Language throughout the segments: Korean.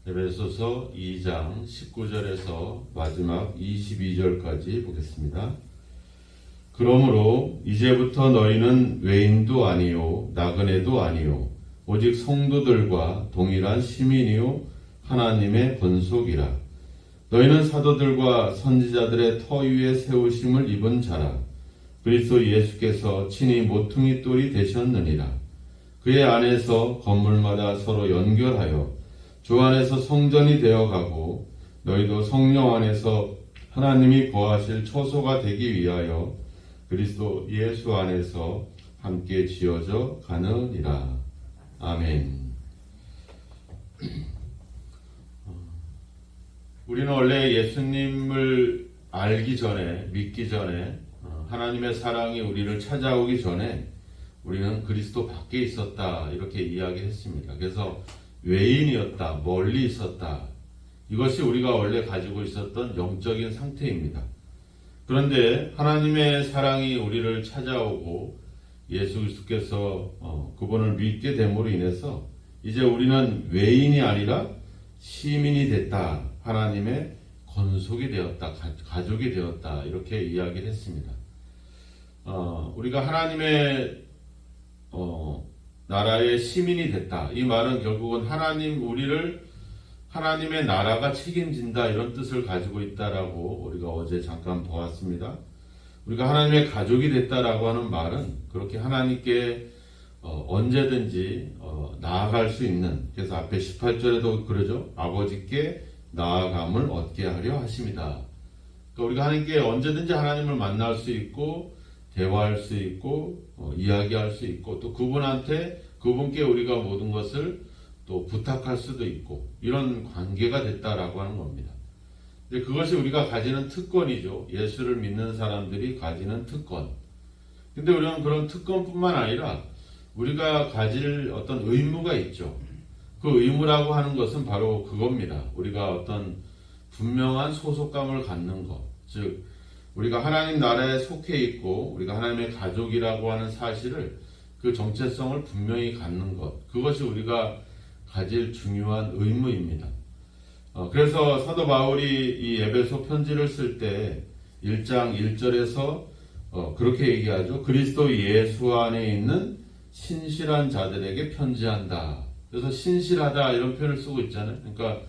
에베소서 2장 19절에서 마지막 22절까지 보겠습니다. 그러므로 이제부터 너희는 외인도 아니요 나그네도 아니요 오직 성도들과 동일한 시민이요 하나님의 권속이라. 너희는 사도들과 선지자들의 터 위에 세우심을 입은 자라. 그리스도 예수께서 친히 모퉁이 돌이 되셨느니라. 그의 안에서 건물마다 서로 연결하여 주 안에서 성전이 되어가고 너희도 성령 안에서 하나님이 거하실 처소가 되기 위하여 그리스도 예수 안에서 함께 지어져 가느니라. 아멘. 우리는 원래 예수님을 알기 전에, 믿기 전에, 하나님의 사랑이 우리를 찾아오기 전에 우리는 그리스도 밖에 있었다, 이렇게 이야기했습니다. 그래서 외인이었다, 멀리 있었다. 이것이 우리가 원래 가지고 있었던 영적인 상태입니다. 그런데 하나님의 사랑이 우리를 찾아오고 예수 그리스도께서 그분을 믿게 됨으로 인해서 이제 우리는 외인이 아니라 시민이 됐다. 하나님의 권속이 되었다. 가족이 되었다. 이렇게 이야기를 했습니다. 우리가 하나님의 나라의 시민이 됐다. 이 말은 결국은 우리를 하나님의 나라가 책임진다, 이런 뜻을 가지고 있다라고 우리가 어제 잠깐 보았습니다. 우리가 하나님의 가족이 됐다라고 하는 말은 그렇게 하나님께 언제든지 나아갈 수 있는, 그래서 앞에 18절에도 그러죠. 아버지께 나아감을 얻게 하려 하십니다. 그러니까 우리가 하나님께 언제든지 하나님을 만날 수 있고 대화할 수 있고 이야기할 수 있고 또 그분께 우리가 모든 것을 또 부탁할 수도 있고 이런 관계가 됐다라고 하는 겁니다. 근데 그것이 우리가 가지는 특권이죠. 예수를 믿는 사람들이 가지는 특권. 근데 우리는 그런 특권뿐만 아니라 우리가 가질 어떤 의무가 있죠. 그 의무라고 하는 것은 바로 그겁니다. 우리가 어떤 분명한 소속감을 갖는 것. 즉 우리가 하나님 나라에 속해 있고 우리가 하나님의 가족이라고 하는 사실을, 그 정체성을 분명히 갖는 것. 그것이 우리가 가질 중요한 의무입니다. 그래서 사도 바울이 이 에베소 편지를 쓸 때 1장 1절에서 그렇게 얘기하죠. 그리스도 예수 안에 있는 신실한 자들에게 편지한다. 그래서 신실하다 이런 표현을 쓰고 있잖아요. 그러니까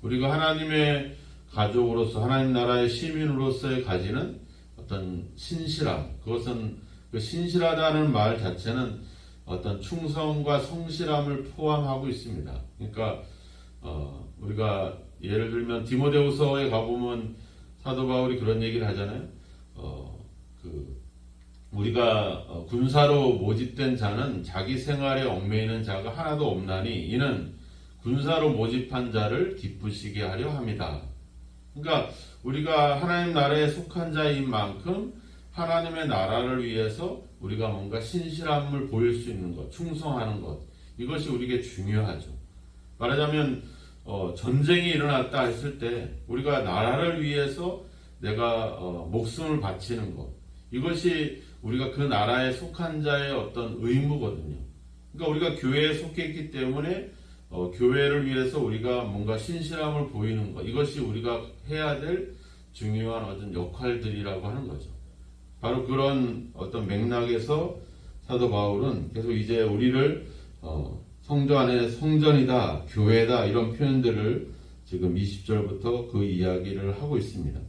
우리가 하나님의 가족으로서 하나님 나라의 시민으로서의 가지는 어떤 신실함, 그것은 그 신실하다는 말 자체는 어떤 충성과 성실함을 포함하고 있습니다. 그러니까 우리가 예를 들면 디모데후서에 가보면 사도 바울이 그런 얘기를 하잖아요. 우리가 군사로 모집된 자는 자기 생활에 얽매이는 자가 하나도 없나니 이는 군사로 모집한 자를 기쁘시게 하려 합니다. 그러니까 우리가 하나님 나라에 속한 자인 만큼 하나님의 나라를 위해서 우리가 뭔가 신실함을 보일 수 있는 것, 충성하는 것, 이것이 우리에게 중요하죠. 말하자면 전쟁이 일어났다 했을 때 우리가 나라를 위해서 내가 목숨을 바치는 것, 이것이 우리가 그 나라에 속한 자의 어떤 의무거든요. 그러니까 우리가 교회에 속해 있기 때문에 교회를 위해서 우리가 뭔가 신실함을 보이는 것, 이것이 우리가 해야 될 중요한 어떤 역할들이라고 하는 거죠. 바로 그런 어떤 맥락에서 사도 바울은 계속 이제 우리를 성전 안에 성전이다, 교회다, 이런 표현들을 지금 20절부터 그 이야기를 하고 있습니다.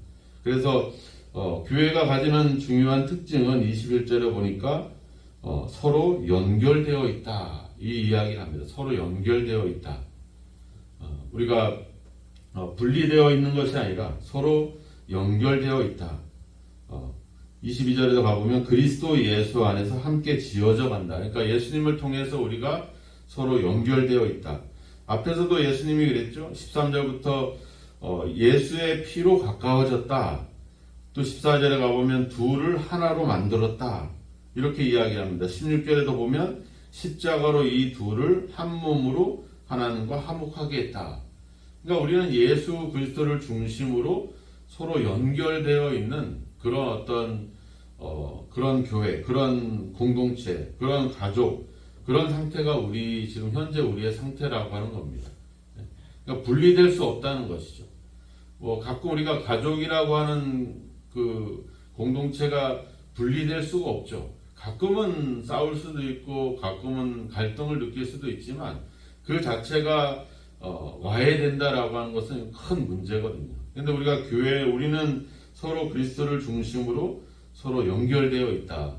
그래서 교회가 가지는 중요한 특징은 21절에 보니까 서로 연결되어 있다, 이 이야기를 합니다. 서로 연결되어 있다. 우리가 분리되어 있는 것이 아니라 서로 연결되어 있다. 22절에도 가보면 그리스도 예수 안에서 함께 지어져 간다. 그러니까 예수님을 통해서 우리가 서로 연결되어 있다. 앞에서도 예수님이 그랬죠. 13절부터 예수의 피로 가까워졌다. 또 14절에 가보면 둘을 하나로 만들었다. 이렇게 이야기합니다. 16절에도 보면 십자가로 이 둘을 한 몸으로 하나님과 화목하게 했다. 그러니까 우리는 예수 그리스도를 중심으로 서로 연결되어 있는 그런 어떤 그런 교회, 그런 공동체, 그런 가족, 그런 상태가 지금 현재 우리의 상태라고 하는 겁니다. 그러니까 분리될 수 없다는 것이죠. 뭐 가끔 우리가 가족이라고 하는 그 공동체가 분리될 수가 없죠. 가끔은 싸울 수도 있고 가끔은 갈등을 느낄 수도 있지만 그 자체가 와해된다라고 하는 것은 큰 문제거든요. 근데 우리가 우리는 서로 그리스도를 중심으로 서로 연결되어 있다.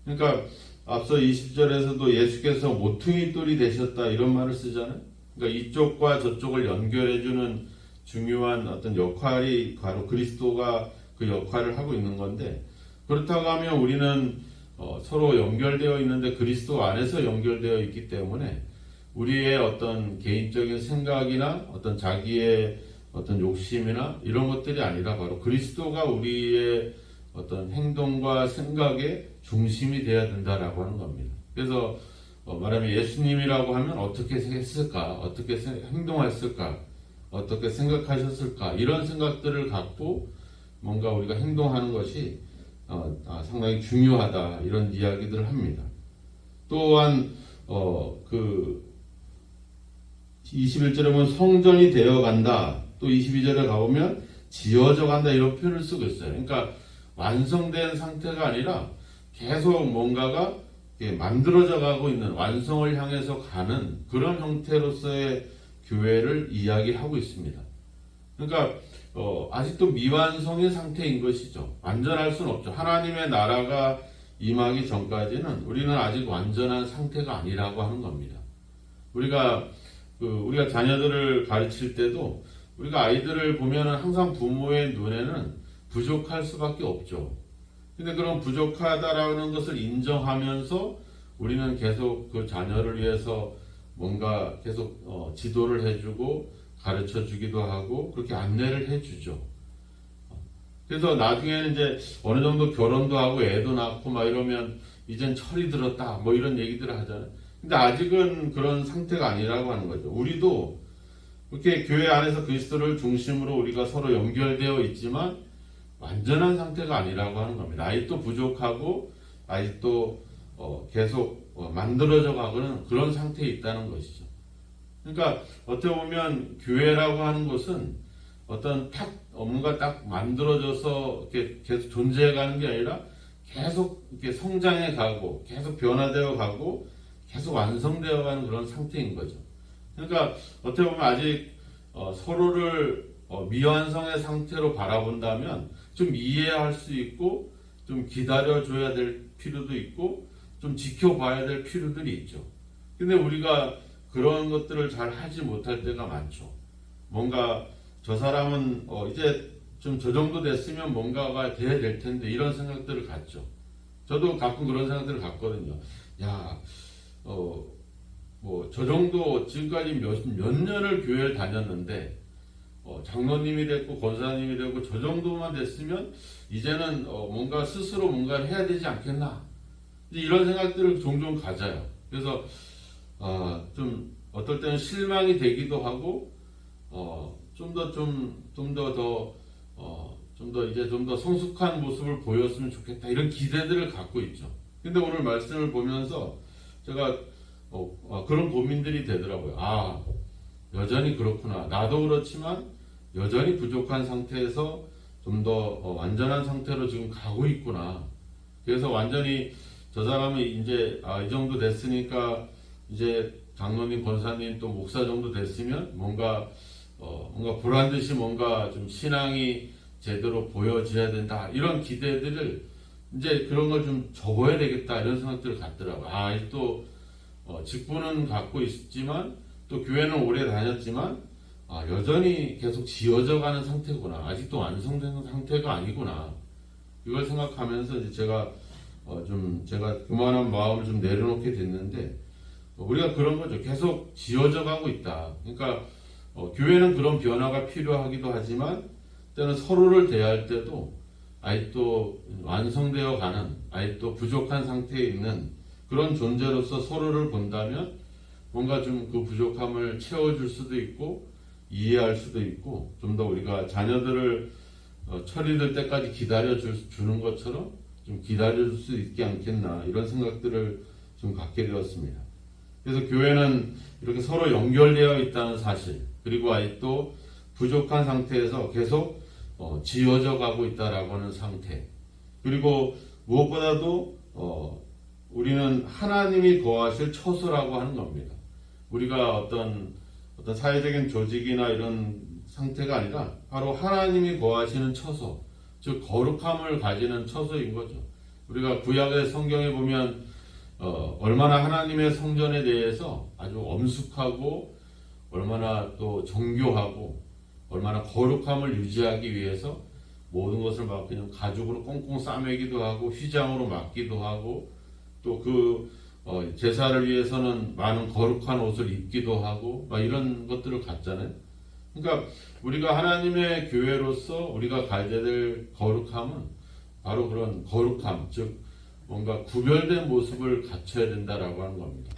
그러니까 앞서 20절에서도 예수께서 모퉁이 돌이 되셨다 이런 말을 쓰잖아요. 그러니까 이쪽과 저쪽을 연결해주는 중요한 어떤 역할이 바로 그리스도가 그 역할을 하고 있는 건데, 그렇다고 하면 우리는 서로 연결되어 있는데 그리스도 안에서 연결되어 있기 때문에 우리의 어떤 개인적인 생각이나 어떤 자기의 어떤 욕심이나 이런 것들이 아니라 바로 그리스도가 우리의 어떤 행동과 생각의 중심이 되어야 된다라고 하는 겁니다. 그래서 말하면 예수님이라고 하면 어떻게 했을까, 어떻게 행동했을까, 어떻게 생각하셨을까, 이런 생각들을 갖고 뭔가 우리가 행동하는 것이 상당히 중요하다, 이런 이야기들을 합니다. 또한 그 21절에 보면 성전이 되어간다, 또 22절에 가보면 지어져 간다, 이런 표현을 쓰고 있어요. 그러니까 완성된 상태가 아니라 계속 뭔가가 만들어져 가고 있는, 완성을 향해서 가는 그런 형태로서의 교회를 이야기하고 있습니다. 그러니까 아직도 미완성의 상태인 것이죠. 완전할 수는 없죠. 하나님의 나라가 임하기 전까지는 우리는 아직 완전한 상태가 아니라고 하는 겁니다. 우리가 자녀들을 가르칠 때도 우리가 아이들을 보면은 항상 부모의 눈에는 부족할 수밖에 없죠. 근데 그런 부족하다라는 것을 인정하면서 우리는 계속 그 자녀를 위해서 뭔가 계속 지도를 해주고 가르쳐 주기도 하고 그렇게 안내를 해주죠. 그래서 나중에는 이제 어느 정도 결혼도 하고 애도 낳고 막 이러면 이젠 철이 들었다 뭐 이런 얘기들을 하잖아요. 근데 아직은 그런 상태가 아니라고 하는 거죠. 우리도 이렇게 교회 안에서 그리스도를 중심으로 우리가 서로 연결되어 있지만 완전한 상태가 아니라고 하는 겁니다. 아직도 부족하고 아직도 계속 만들어져 가고는 그런 상태에 있다는 것이죠. 그러니까 어떻게 보면 교회라고 하는 것은 어떤 뭔가 딱 만들어져서 이렇게 계속 존재해 가는 게 아니라 계속 이렇게 성장해 가고 계속 변화되어 가고 계속 완성되어 가는 그런 상태인 거죠. 그러니까 어떻게 보면 아직 서로를 미완성의 상태로 바라본다면 좀 이해할 수 있고 좀 기다려줘야 될 필요도 있고 좀 지켜봐야 될 필요들이 있죠. 근데 우리가 그런 것들을 잘 하지 못할 때가 많죠. 뭔가 저 사람은 이제 좀 저 정도 됐으면 뭔가가 돼야 될 텐데 이런 생각들을 갖죠. 저도 가끔 그런 생각들을 갖거든요. 야, 뭐 저 정도 지금까지 몇 년을 교회를 다녔는데 장로님이 됐고 권사님이 되고 저 정도만 됐으면 이제는 뭔가 스스로 뭔가를 해야 되지 않겠나, 이런 생각들을 종종 가져요. 그래서 좀 어떨 때는 실망이 되기도 하고 좀 더 성숙한 모습을 보였으면 좋겠다, 이런 기대들을 갖고 있죠. 근데 오늘 말씀을 보면서 제가 그런 고민들이 되더라고요. 여전히 그렇구나. 나도 그렇지만 여전히 부족한 상태에서 좀 더 완전한 상태로 지금 가고 있구나. 그래서 완전히 저 사람이 이제 이 정도 됐으니까 이제 장로님, 권사님 또 목사 정도 됐으면 뭔가 보란 듯이 뭔가 좀 신앙이 제대로 보여져야 된다, 이런 기대들을 이제 그런 걸 좀 접어야 되겠다, 이런 생각들을 갖더라고요. 아직도 직분은 갖고 있지만 또 교회는 오래 다녔지만 여전히 계속 지어져 가는 상태구나. 아직도 완성된 상태가 아니구나. 이걸 생각하면서 이제 제가 그만한 마음을 좀 내려놓게 됐는데, 우리가 그런 거죠. 계속 지어져 가고 있다. 그러니까 교회는 그런 변화가 필요하기도 하지만 때는 서로를 대할 때도 아직도 완성되어 가는, 아직도 부족한 상태에 있는 그런 존재로서 서로를 본다면 뭔가 좀 그 부족함을 채워줄 수도 있고 이해할 수도 있고 좀 더 우리가 자녀들을 철이 들 때까지 기다려주는 것처럼 좀 기다려줄 수 있지 않겠나, 이런 생각들을 좀 갖게 되었습니다. 그래서 교회는 이렇게 서로 연결되어 있다는 사실, 그리고 아직도 부족한 상태에서 계속 지어져 가고 있다라고 하는 상태. 그리고 무엇보다도 우리는 하나님이 거하실 처소라고 하는 겁니다. 우리가 어떤 사회적인 조직이나 이런 상태가 아니라 바로 하나님이 거하시는 처소, 즉 거룩함을 가지는 처소인 거죠. 우리가 구약의 성경에 보면 얼마나 하나님의 성전에 대해서 아주 엄숙하고 얼마나 또 정교하고 얼마나 거룩함을 유지하기 위해서 모든 것을 막 그냥 가죽으로 꽁꽁 싸매기도 하고 휘장으로 막기도 하고 또 그 제사를 위해서는 많은 거룩한 옷을 입기도 하고 막 이런 것들을 갖잖아요. 그러니까 우리가 하나님의 교회로서 우리가 가져야 될 거룩함은 바로 그런 거룩함, 즉 뭔가 구별된 모습을 갖춰야 된다라고 하는 겁니다.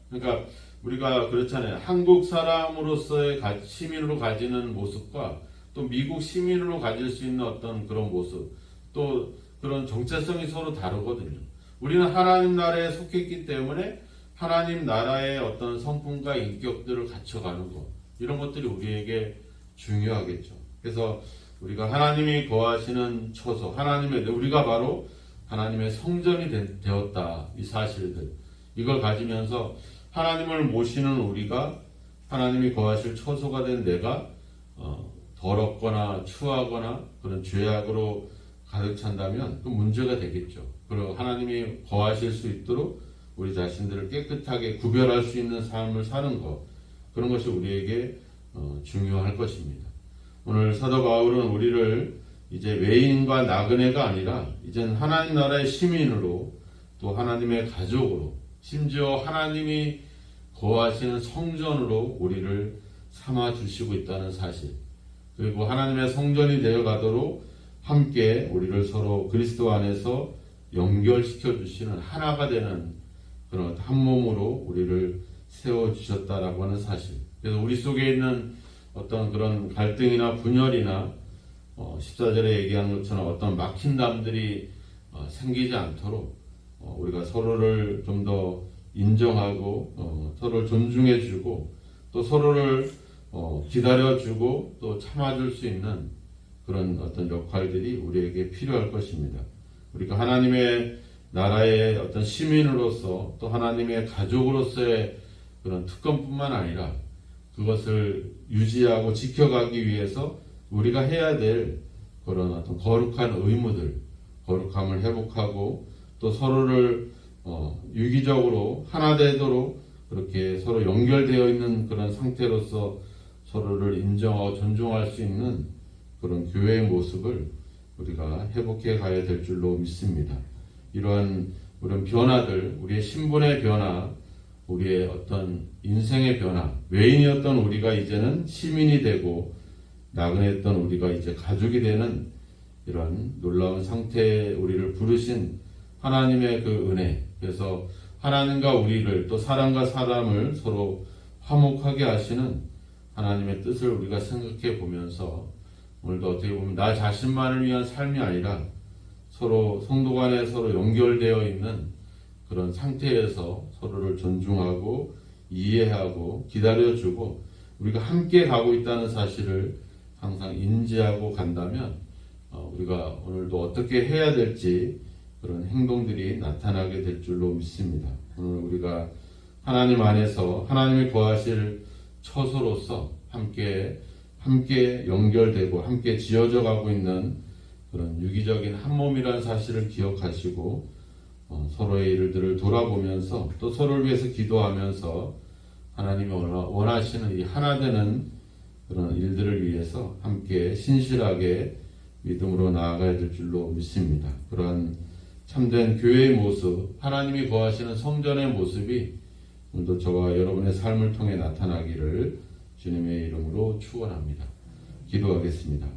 그러니까 우리가 그렇잖아요. 한국 사람으로서의 시민으로 가지는 모습과 또 미국 시민으로 가질 수 있는 어떤 그런 모습, 또 그런 정체성이 서로 다르거든요. 우리는 하나님 나라에 속했기 때문에 하나님 나라의 어떤 성품과 인격들을 갖춰가는 것, 이런 것들이 우리에게 중요하겠죠. 그래서 우리가 하나님이 거하시는 처소, 우리가 바로 하나님의 성전이 되었다. 이 사실들, 이걸 가지면서 하나님을 모시는 우리가 하나님이 거하실 처소가 된 내가 더럽거나 추하거나 그런 죄악으로 가득 찬다면 그 문제가 되겠죠. 그리고 하나님이 거하실 수 있도록 우리 자신들을 깨끗하게 구별할 수 있는 삶을 사는 것, 그런 것이 우리에게 중요할 것입니다. 오늘 사도 바울은 우리를 이제 외인과 나그네가 아니라 이젠 하나님 나라의 시민으로 또 하나님의 가족으로 심지어 하나님이 거하시는 성전으로 우리를 삼아 주시고 있다는 사실, 그리고 하나님의 성전이 되어 가도록 함께 우리를 서로 그리스도 안에서 연결시켜 주시는 하나가 되는 그런 한 몸으로 우리를 세워 주셨다라고 하는 사실. 그래서 우리 속에 있는 어떤 그런 갈등이나 분열이나 14절에 얘기한 것처럼 어떤 막힌 담들이 생기지 않도록 우리가 서로를 좀 더 인정하고 서로를 존중해주고 또 서로를 기다려주고 또 참아줄 수 있는 그런 어떤 역할들이 우리에게 필요할 것입니다. 우리가 하나님의 나라의 어떤 시민으로서 또 하나님의 가족으로서의 그런 특권뿐만 아니라 그것을 유지하고 지켜가기 위해서 우리가 해야 될 그런 어떤 거룩한 의무들, 거룩함을 회복하고 또 서로를 유기적으로 하나 되도록 그렇게 서로 연결되어 있는 그런 상태로서 서로를 인정하고 존중할 수 있는 그런 교회의 모습을 우리가 회복해 가야 될 줄로 믿습니다. 이러한 변화들, 우리의 신분의 변화, 우리의 어떤 인생의 변화, 외인이었던 우리가 이제는 시민이 되고 나그네였던 우리가 이제 가족이 되는 이런 놀라운 상태에 우리를 부르신 하나님의 그 은혜, 그래서 하나님과 우리를 또 사람과 사람을 서로 화목하게 하시는 하나님의 뜻을 우리가 생각해 보면서 오늘도 어떻게 보면 나 자신만을 위한 삶이 아니라 서로 성도 간에 서로 연결되어 있는 그런 상태에서 서로를 존중하고 이해하고 기다려주고 우리가 함께 가고 있다는 사실을 항상 인지하고 간다면 우리가 오늘도 어떻게 해야 될지 그런 행동들이 나타나게 될 줄로 믿습니다. 오늘 우리가 하나님 안에서 하나님이 거하실 처소로서 함께 연결되고 함께 지어져 가고 있는 그런 유기적인 한 몸이라는 사실을 기억하시고 서로의 일들을 돌아보면서 또 서로를 위해서 기도하면서 하나님이 원하시는 이 하나 되는 그런 일들을 위해서 함께 신실하게 믿음으로 나아가야 될 줄로 믿습니다. 그러한 참된 교회의 모습, 하나님이 거하시는 성전의 모습이 오늘도 저와 여러분의 삶을 통해 나타나기를 주님의 이름으로 축원합니다. 기도하겠습니다.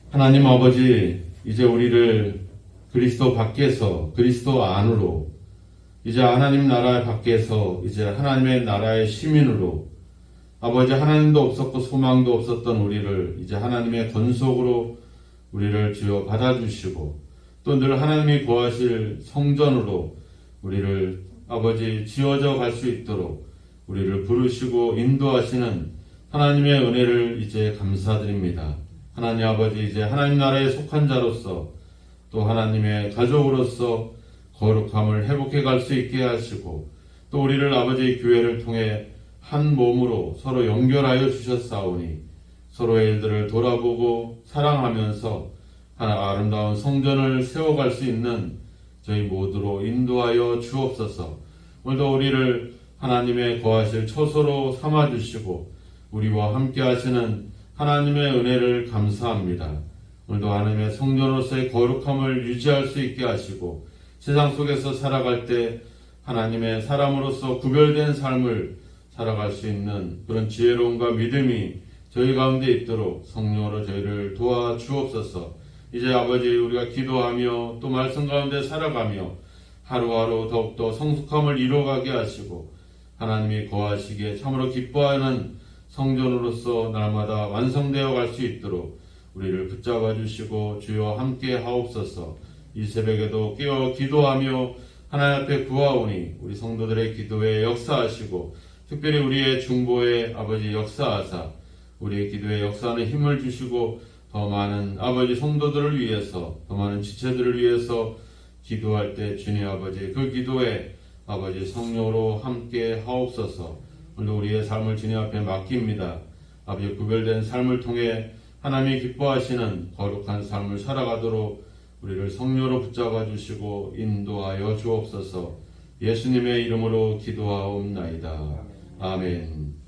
하나님 아버지, 이제 우리를 그리스도 밖에서 그리스도 안으로 이제 하나님 나라 밖에서 이제 하나님의 나라의 시민으로 아버지 하나님도 없었고 소망도 없었던 우리를 이제 하나님의 권속으로 우리를 주여 받아주시고 또 늘 하나님이 거하실 성전으로 우리를 아버지 지어져 갈 수 있도록 우리를 부르시고 인도하시는 하나님의 은혜를 이제 감사드립니다. 하나님 아버지, 이제 하나님 나라에 속한 자로서 또 하나님의 가족으로서 거룩함을 회복해 갈 수 있게 하시고 또 우리를 아버지 교회를 통해 한 몸으로 서로 연결하여 주셨사오니 서로의 일들을 돌아보고 사랑하면서 하나 아름다운 성전을 세워갈 수 있는 저희 모두로 인도하여 주옵소서. 오늘도 우리를 하나님의 거하실 처소로 삼아주시고 우리와 함께 하시는 하나님의 은혜를 감사합니다. 오늘도 하나님의 성전으로서의 거룩함을 유지할 수 있게 하시고 세상 속에서 살아갈 때 하나님의 사람으로서 구별된 삶을 살아갈 수 있는 그런 지혜로움과 믿음이 저희 가운데 있도록 성령으로 저희를 도와 주옵소서. 이제 아버지 우리가 기도하며 또 말씀 가운데 살아가며 하루하루 더욱더 성숙함을 이루어가게 하시고 하나님이 거하시기에 참으로 기뻐하는 성전으로서 날마다 완성되어 갈 수 있도록 우리를 붙잡아 주시고 주여 함께 하옵소서. 이 새벽에도 깨어 기도하며 하나님 앞에 구하오니 우리 성도들의 기도에 역사하시고 특별히 우리의 중보에 아버지 역사하사 우리의 기도에 역사하는 힘을 주시고 더 많은 아버지 성도들을 위해서 더 많은 지체들을 위해서 기도할 때 주님 아버지 그 기도에 아버지 성령으로 함께 하옵소서. 오늘도 우리의 삶을 주님 앞에 맡깁니다. 아버지 구별된 삶을 통해 하나님이 기뻐하시는 거룩한 삶을 살아가도록 우리를 성령으로 붙잡아 주시고 인도하여 주옵소서. 예수님의 이름으로 기도하옵나이다. 아멘.